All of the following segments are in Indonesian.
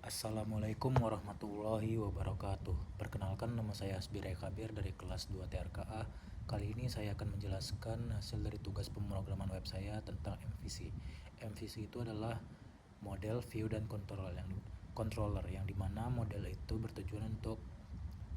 Assalamualaikum warahmatullahi wabarakatuh. Perkenalkan, nama saya Asbiraya Kabir dari kelas 2 TRKA. Kali ini saya akan menjelaskan hasil dari tugas pemrograman web saya tentang MVC. MVC itu adalah model view dan controller yang dimana model itu bertujuan untuk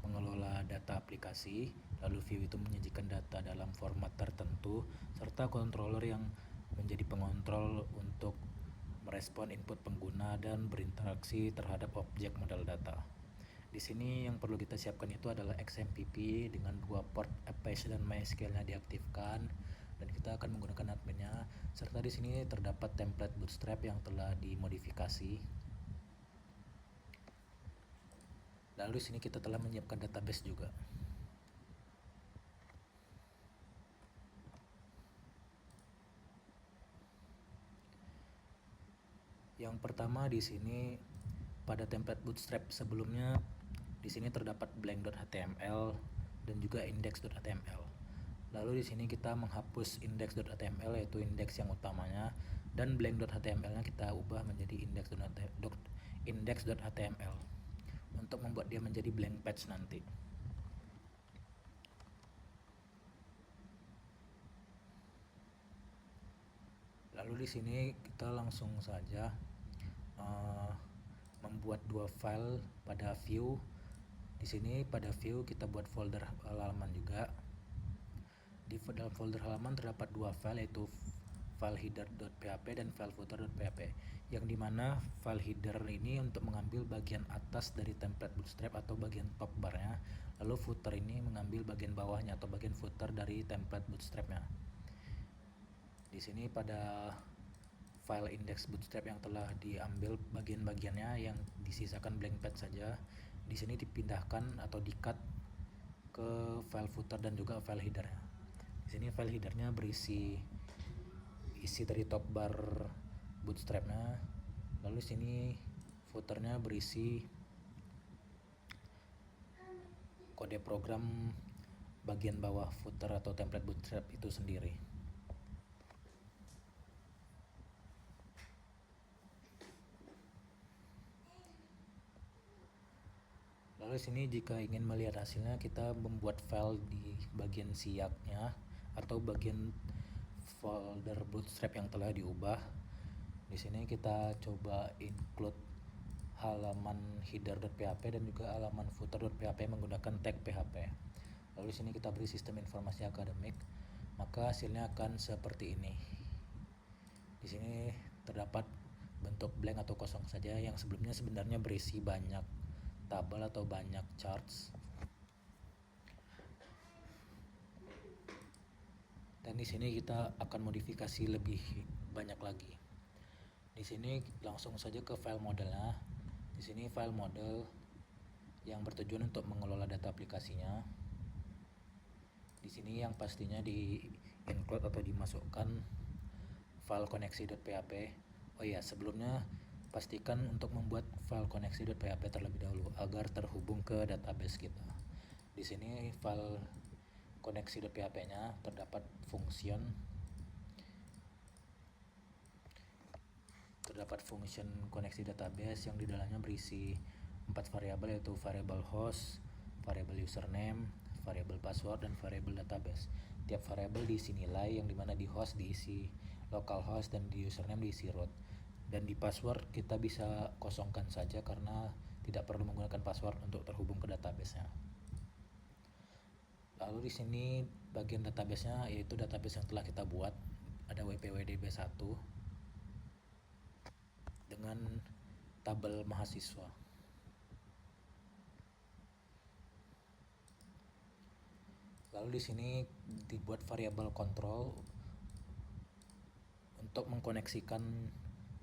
mengelola data aplikasi, lalu view itu menyajikan data dalam format tertentu, serta controller yang menjadi pengontrol untuk merespon input pengguna dan berinteraksi terhadap objek model data. Di sini yang perlu kita siapkan itu adalah XMPP dengan dua port Apache dan MySQL-nya diaktifkan, dan kita akan menggunakan adminnya, serta di sini terdapat template Bootstrap yang telah dimodifikasi. Lalu di sini kita telah menyiapkan database juga. Yang pertama di sini pada template Bootstrap sebelumnya di sini terdapat blank.html dan juga index.html. Lalu di sini kita menghapus index.html yaitu indeks yang utamanya, dan blank.html-nya kita ubah menjadi index.html untuk membuat dia menjadi blank page nanti. Lalu di sini kita langsung saja membuat dua file pada view. Di sini pada view kita buat folder halaman juga. Di dalam folder halaman terdapat dua file, yaitu file header.php dan file footer.php, yang dimana file header ini untuk mengambil bagian atas dari template Bootstrap atau bagian top barnya, lalu footer ini mengambil bagian bawahnya atau bagian footer dari template Bootstrapnya. Di sini pada file index Bootstrap yang telah diambil bagian-bagiannya, yang disisakan blank page saja, di sini dipindahkan atau di-cut ke file footer dan juga file header. Di sini file headernya berisi isi dari top bar Bootstrapnya, lalu di sini footernya berisi kode program bagian bawah footer atau template Bootstrap itu sendiri. Lalu di sini jika ingin melihat hasilnya, kita membuat file di bagian siaknya atau bagian folder Bootstrap yang telah diubah. Di sini kita coba include halaman header.php dan juga halaman footer.php menggunakan tag PHP. Lalu di sini kita beri sistem informasi akademik, maka hasilnya akan seperti ini. Di sini terdapat bentuk blank atau kosong saja, yang sebelumnya sebenarnya berisi banyak tabel atau banyak charts. Dan di sini kita akan modifikasi lebih banyak lagi. Di sini langsung saja ke file modelnya. Di sini file model yang bertujuan untuk mengelola data aplikasinya. Di sini yang pastinya di include atau dimasukkan file koneksi.php. Oh iya, sebelumnya pastikan untuk membuat file koneksi.php terlebih dahulu agar terhubung ke database kita. Di sini file koneksi.php-nya terdapat function koneksi database yang di dalamnya berisi 4 variabel, yaitu variabel host, variabel username, variabel password, dan variabel database. Tiap variabel diisi nilai, yang dimana di host diisi localhost dan di username diisi root. Dan di password kita bisa kosongkan saja karena tidak perlu menggunakan password untuk terhubung ke database-nya. Lalu di sini bagian database-nya yaitu database yang telah kita buat, ada WPWDB1 dengan tabel mahasiswa. Lalu di sini dibuat variabel control untuk mengkoneksikan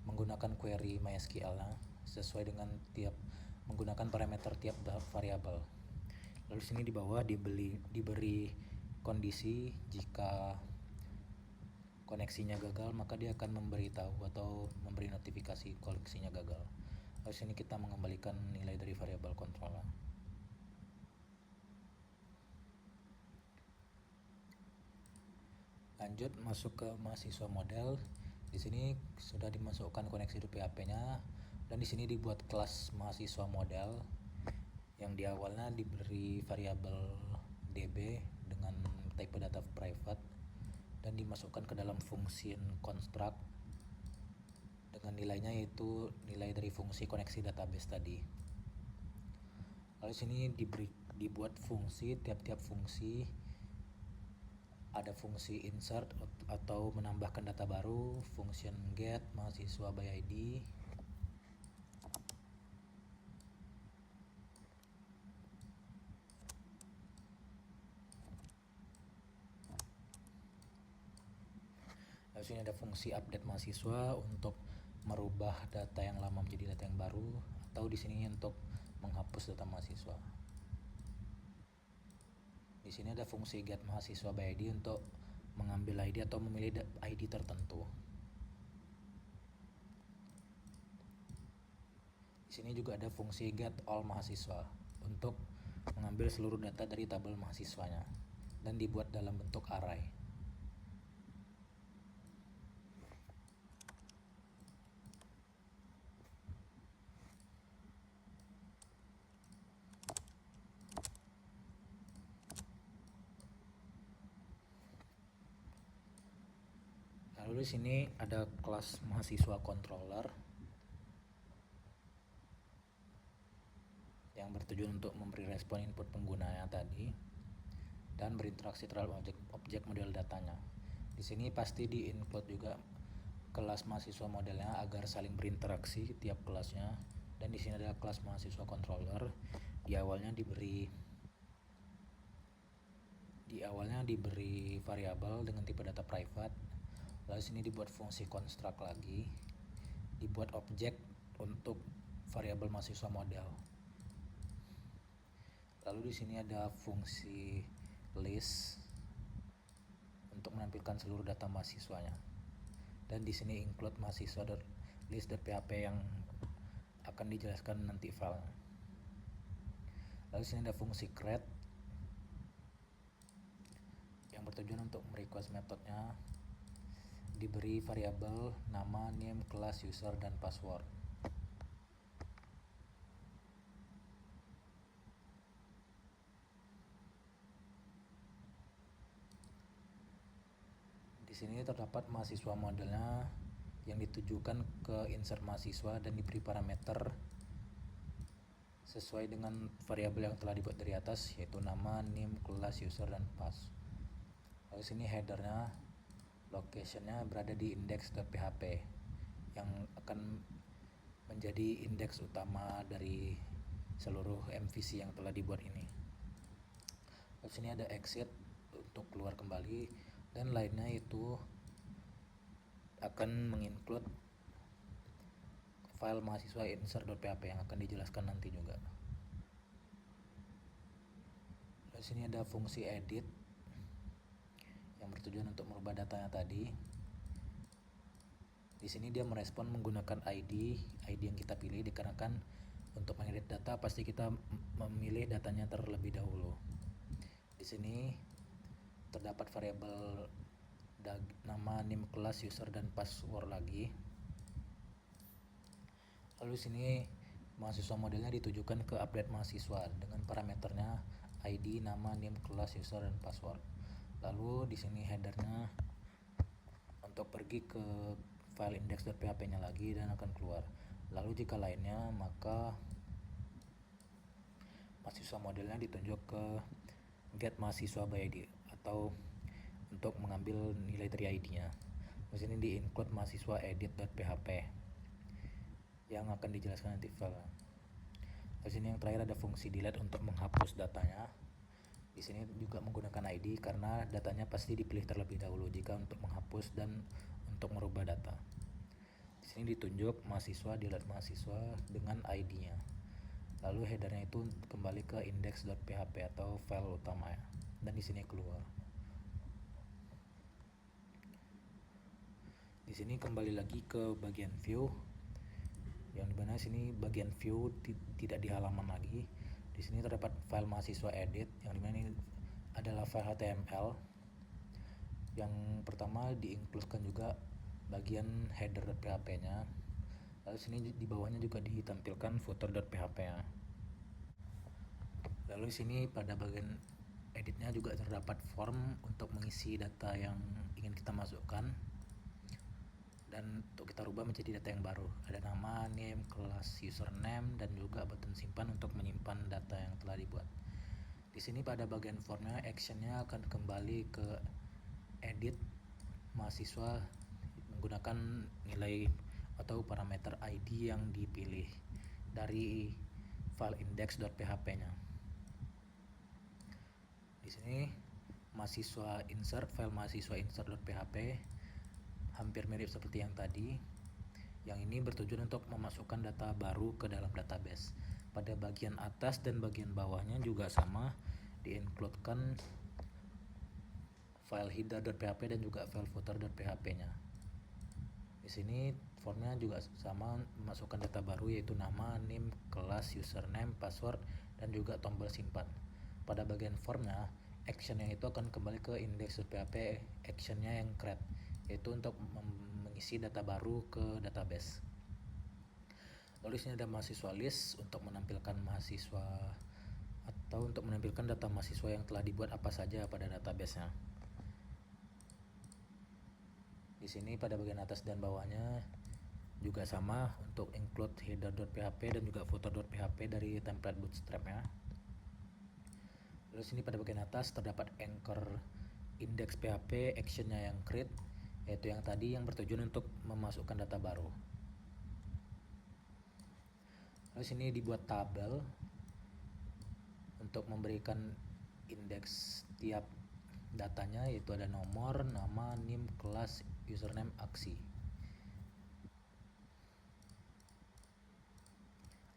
menggunakan query MySQL sesuai dengan menggunakan parameter tiap variabel. Lalu di sini di bawah diberi kondisi jika koneksinya gagal, maka dia akan memberitahu atau memberi notifikasi koneksinya gagal. Lalu di sini kita mengembalikan nilai dari variabel control. Lanjut masuk ke mahasiswa model. Di sini sudah dimasukkan koneksi PHP-nya, Dan di sini dibuat kelas mahasiswa model yang di awalnya diberi variabel db dengan type data private dan dimasukkan ke dalam fungsi construct dengan nilainya yaitu nilai dari fungsi koneksi database tadi. Lalu sini dibuat fungsi, tiap-tiap fungsi ada fungsi insert atau menambahkan data baru, function get mahasiswa by ID, lalu sini ada fungsi update mahasiswa untuk merubah data yang lama menjadi data yang baru, atau di sini untuk menghapus data mahasiswa. Di sini ada fungsi get mahasiswa by ID untuk mengambil ID atau memilih ID tertentu. Di sini juga ada fungsi get all mahasiswa untuk mengambil seluruh data dari tabel mahasiswanya dan dibuat dalam bentuk array. Lalu di sini ada kelas mahasiswa controller yang bertujuan untuk memberi respon input penggunanya tadi dan berinteraksi terhadap objek model datanya. Di sini pasti di-include juga kelas mahasiswa modelnya agar saling berinteraksi tiap kelasnya. Dan di sini ada kelas mahasiswa controller. Di awalnya diberi variabel dengan tipe data private. Lalu sini dibuat fungsi construct lagi, dibuat objek untuk variabel mahasiswa model. Lalu di sini ada fungsi list untuk menampilkan seluruh data mahasiswanya. Dan di sini include mahasiswa list.php yang akan dijelaskan nanti file. Lalu sini ada fungsi create yang bertujuan untuk merequest metodenya, diberi variabel nama, name, kelas, user, dan password. Di sini terdapat mahasiswa modelnya yang ditujukan ke insert mahasiswa dan diberi parameter sesuai dengan variabel yang telah dibuat dari atas, yaitu nama, name, kelas, user, dan pass. Lalu sini headernya, locationnya berada di index.php yang akan menjadi indeks utama dari seluruh MVC yang telah dibuat ini. Lalu sini ada exit untuk keluar kembali, dan lainnya itu akan menginclude file mahasiswa insert.php yang akan dijelaskan nanti juga. Lalu sini ada fungsi edit yang bertujuan untuk merubah datanya tadi. Di sini dia merespon menggunakan ID yang kita pilih, dikarenakan untuk mengedit data pasti kita memilih datanya terlebih dahulu. Di sini terdapat variabel nama, name, kelas, user, dan password lagi. Lalu sini mahasiswa modelnya ditujukan ke update mahasiswa dengan parameternya ID, nama, name, kelas, user, dan password. Lalu di sini headernya untuk pergi ke file index.php-nya lagi dan akan keluar. Lalu jika lainnya, maka mahasiswa modelnya ditunjuk ke get mahasiswa by ID atau untuk mengambil nilai dari ID-nya. Di sini di-include mahasiswa edit.php yang akan dijelaskan nanti file. Di sini yang terakhir ada fungsi delete untuk menghapus datanya. Di sini juga menggunakan ID karena datanya pasti dipilih terlebih dahulu jika untuk menghapus dan untuk merubah data. Di sini ditunjuk mahasiswa, delete mahasiswa dengan ID-nya. Lalu headernya itu kembali ke index.php atau file utama ya. Dan di sini keluar. Di sini kembali lagi ke bagian view. Yang dimana sini bagian view tidak di halaman lagi. Di sini terdapat file mahasiswa edit, yang dimana ini adalah file HTML. Yang pertama diincludekan juga bagian header.php-nya. Lalu sini di bawahnya juga ditampilkan footer.php ya. Lalu sini pada bagian editnya juga terdapat form untuk mengisi data yang ingin kita masukkan, dan untuk kita rubah menjadi data yang baru. Ada nama, name, kelas, username, dan juga button simpan untuk menyimpan data yang telah dibuat. Di sini pada bagian formnya, actionnya akan kembali ke edit mahasiswa menggunakan nilai atau parameter ID yang dipilih dari file index.php-nya. Di sini mahasiswa insert, file mahasiswa insert.php hampir mirip seperti yang tadi. Yang ini bertujuan untuk memasukkan data baru ke dalam database. Pada bagian atas dan bagian bawahnya juga sama, di-includekan file header.php dan juga file footer.php-nya. Di sini formnya juga sama, memasukkan data baru yaitu nama, name, kelas, username, password, dan juga tombol simpan. Pada bagian formnya, actionnya itu akan kembali ke index.php, actionnya yang create, yaitu untuk mengisi data baru ke database. Lalu di sini ada mahasiswa list untuk menampilkan mahasiswa atau untuk menampilkan data mahasiswa yang telah dibuat apa saja pada database-nya. Di sini pada bagian atas dan bawahnya juga sama untuk include header.php dan juga footer.php dari template bootstrap-nya. Lalu sini pada bagian atas terdapat anchor index.php, actionnya yang create, yaitu yang tadi yang bertujuan untuk memasukkan data baru. Lalu sini dibuat tabel untuk memberikan indeks tiap datanya, yaitu ada nomor, nama, name, kelas, username, aksi.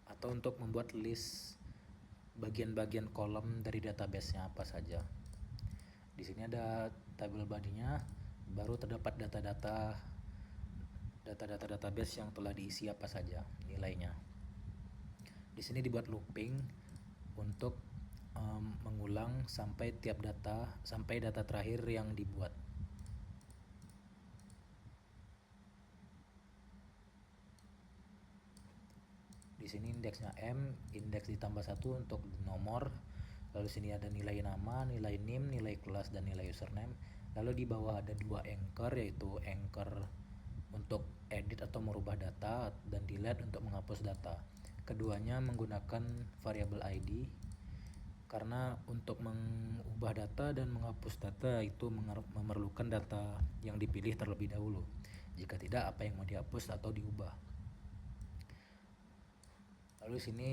Atau untuk membuat list bagian-bagian kolom dari database-nya apa saja. Di sini ada tabel body-nya, baru terdapat data-data database yang telah diisi apa saja nilainya. Di sini dibuat looping untuk mengulang sampai data terakhir yang dibuat. Di sini indeksnya M, indeks ditambah 1 untuk nomor. Lalu sini ada nilai nama, nilai name, nilai kelas, dan nilai username. Lalu di bawah ada dua anchor, yaitu anchor untuk edit atau merubah data dan delete untuk menghapus data. Keduanya menggunakan variabel ID karena untuk mengubah data dan menghapus data itu memerlukan data yang dipilih terlebih dahulu. Jika tidak, apa yang mau dihapus atau diubah. Lalu sini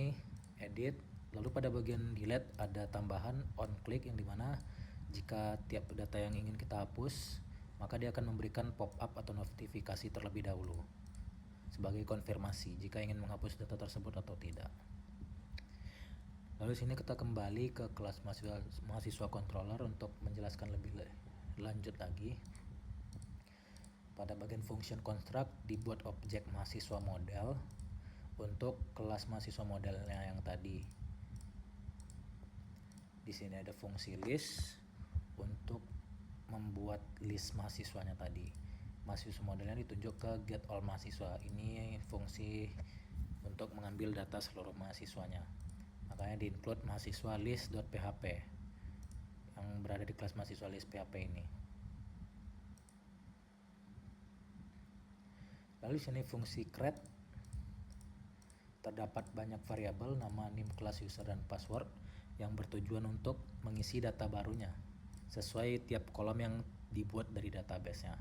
edit, lalu pada bagian delete ada tambahan on click, yang dimana jika tiap data yang ingin kita hapus, maka dia akan memberikan pop-up atau notifikasi terlebih dahulu sebagai konfirmasi jika ingin menghapus data tersebut atau tidak. Lalu sini kita kembali ke kelas mahasiswa controller untuk menjelaskan lebih lanjut lagi. Pada bagian function construct dibuat objek mahasiswa model untuk kelas mahasiswa modelnya yang tadi. Di sini ada fungsi list untuk membuat list mahasiswanya tadi. Mahasiswa modelnya ditunjuk ke get all mahasiswa. Ini fungsi untuk mengambil data seluruh mahasiswanya. Makanya di-include mahasiswa list.php yang berada di kelas mahasiswa list php ini. Lalu di sini fungsi create terdapat banyak variabel nama, name, kelas, user, dan password yang bertujuan untuk mengisi data barunya sesuai tiap kolom yang dibuat dari database-nya.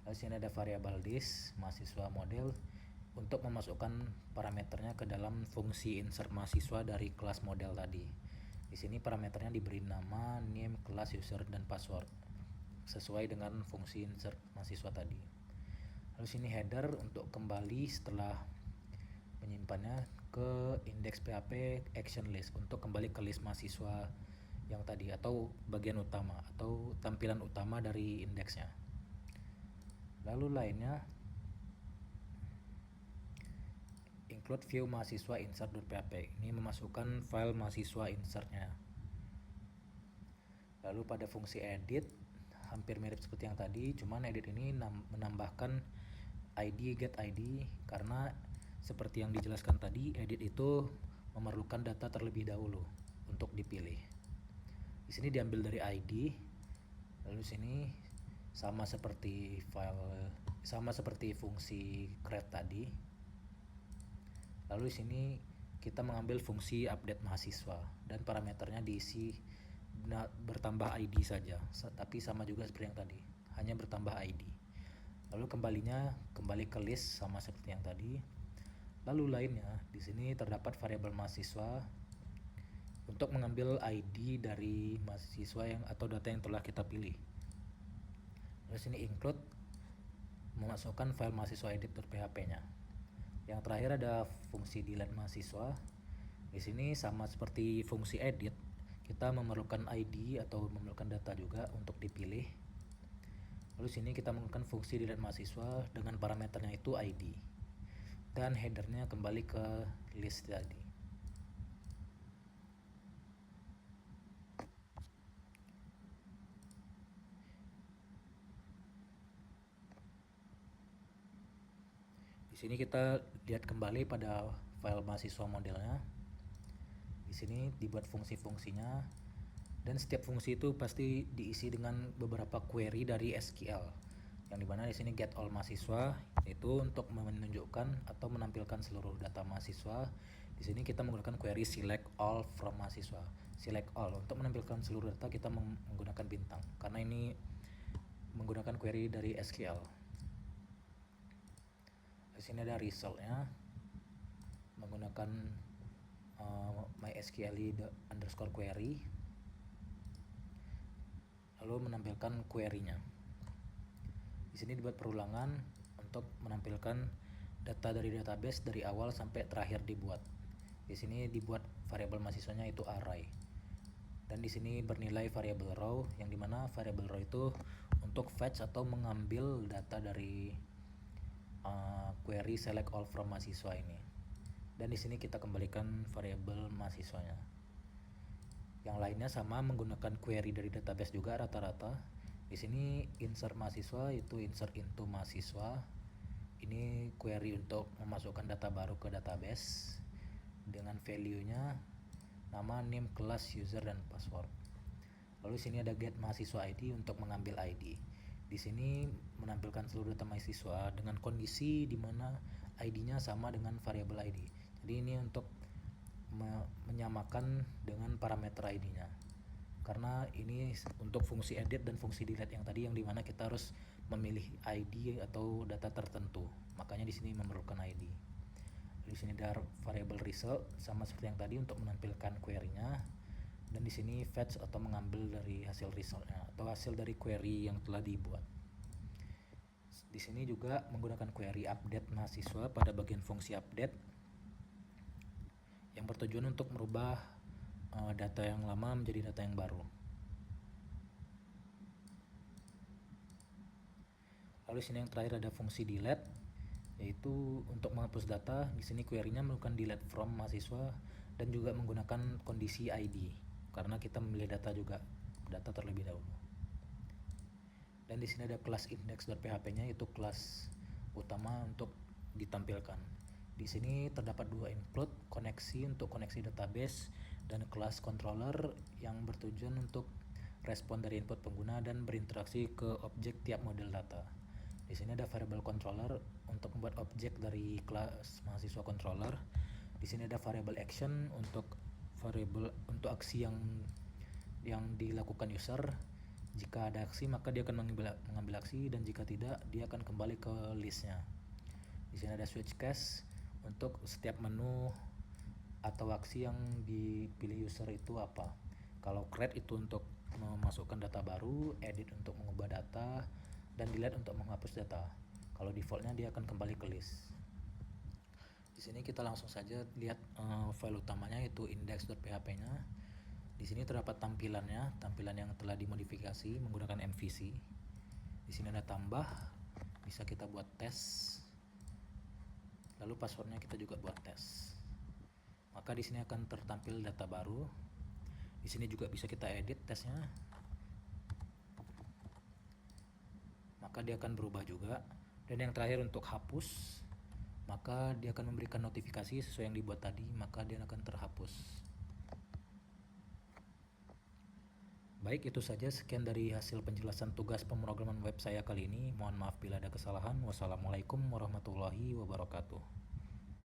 Lalu sini ada variabel this mahasiswa model untuk memasukkan parameternya ke dalam fungsi insert mahasiswa dari kelas model tadi. Di sini parameternya diberi nama, name, kelas, user, dan password sesuai dengan fungsi insert mahasiswa tadi. Lalu sini header untuk kembali setelah menyimpannya ke index.php action list untuk kembali ke list mahasiswa yang tadi atau bagian utama atau tampilan utama dari indeksnya. Lalu lainnya include view mahasiswa insert.php. Ini memasukkan file mahasiswa insertnya. Lalu pada fungsi edit hampir mirip seperti yang tadi, cuman edit ini menambahkan ID get ID, karena seperti yang dijelaskan tadi, edit itu memerlukan data terlebih dahulu untuk dipilih. Di sini diambil dari ID, lalu sini sama seperti fungsi create tadi. Lalu di sini kita mengambil fungsi update mahasiswa dan parameternya diisi bertambah ID saja, tapi sama juga seperti yang tadi, hanya bertambah ID. Lalu kembali ke list sama seperti yang tadi. Lalu lainnya, di sini terdapat variabel mahasiswa untuk mengambil ID dari mahasiswa atau data yang telah kita pilih. Lalu sini include memasukkan file mahasiswa edit.php-nya. Yang terakhir ada fungsi delete mahasiswa. Di sini sama seperti fungsi edit, kita memerlukan ID atau memerlukan data juga untuk dipilih. Lalu sini kita menggunakan fungsi delete mahasiswa dengan parameternya itu ID. Dan headernya kembali ke list tadi. Di sini kita lihat kembali pada file mahasiswa modelnya. Di sini dibuat fungsi-fungsinya, dan setiap fungsi itu pasti diisi dengan beberapa query dari SQL. Yang dimana di sini get all mahasiswa itu untuk menunjukkan atau menampilkan seluruh data mahasiswa. Di sini kita menggunakan query select all from mahasiswa. Select all untuk menampilkan seluruh data kita menggunakan bintang karena ini menggunakan query dari SQL. Di sini ada resultnya menggunakan mysqli_query, lalu menampilkan query-nya. Di sini dibuat perulangan untuk menampilkan data dari database dari awal sampai terakhir dibuat. Di sini dibuat variabel mahasiswanya itu array. Dan di sini bernilai variabel row, yang dimana variabel row itu untuk fetch atau mengambil data dari query select all from mahasiswa ini. Dan di sini kita kembalikan variabel mahasiswanya. Yang lainnya sama menggunakan query dari database juga rata-rata. Di sini insert mahasiswa itu insert into mahasiswa. Ini query untuk memasukkan data baru ke database dengan value-nya nama, name, kelas, user, dan password. Lalu sini ada get mahasiswa ID untuk mengambil ID. Di sini menampilkan seluruh data mahasiswa dengan kondisi di mana ID-nya sama dengan variabel ID. Jadi ini untuk menyamakan dengan parameter ID-nya. Karena ini untuk fungsi edit dan fungsi delete yang tadi, yang dimana kita harus memilih ID atau data tertentu. Makanya di sini memerlukan ID. Di sini ada variabel result sama seperti yang tadi untuk menampilkan query-nya. Dan di sini fetch atau mengambil dari hasil resultnya atau hasil dari query yang telah dibuat. Di sini juga menggunakan query update mahasiswa pada bagian fungsi update yang bertujuan untuk merubah data yang lama menjadi data yang baru. Lalu sini yang terakhir ada fungsi delete, yaitu untuk menghapus data. Di sini query-nya melakukan delete from mahasiswa dan juga menggunakan kondisi ID karena kita memilih data terlebih dahulu. Dan di sini ada kelas index.php-nya, itu kelas utama untuk ditampilkan. Di sini terdapat dua include, koneksi untuk koneksi database, dan kelas controller yang bertujuan untuk respon dari input pengguna dan berinteraksi ke objek tiap model data. Di sini ada variable controller untuk membuat objek dari kelas mahasiswa controller. Di sini ada variable action untuk aksi yang dilakukan user. Jika ada aksi maka dia akan mengambil aksi, dan jika tidak dia akan kembali ke listnya. Di sini ada switch case untuk setiap menu atau aksi yang dipilih user itu apa. Kalau create itu untuk memasukkan data baru, edit untuk mengubah data, dan delete untuk menghapus data. Kalau defaultnya dia akan kembali ke list. Di sini kita langsung saja lihat file utamanya, yaitu index.php-nya. Di sini terdapat tampilan yang telah dimodifikasi menggunakan MVC. Di sini ada tambah, bisa kita buat tes. Lalu passwordnya kita juga buat tes. Maka di sini akan tertampil data baru. Di sini juga bisa kita edit tesnya. Maka dia akan berubah juga. Dan yang terakhir untuk hapus, maka dia akan memberikan notifikasi sesuai yang dibuat tadi, maka dia akan terhapus. Baik, itu saja sekian dari hasil penjelasan tugas pemrograman web saya kali ini. Mohon maaf bila ada kesalahan. Wassalamualaikum warahmatullahi wabarakatuh.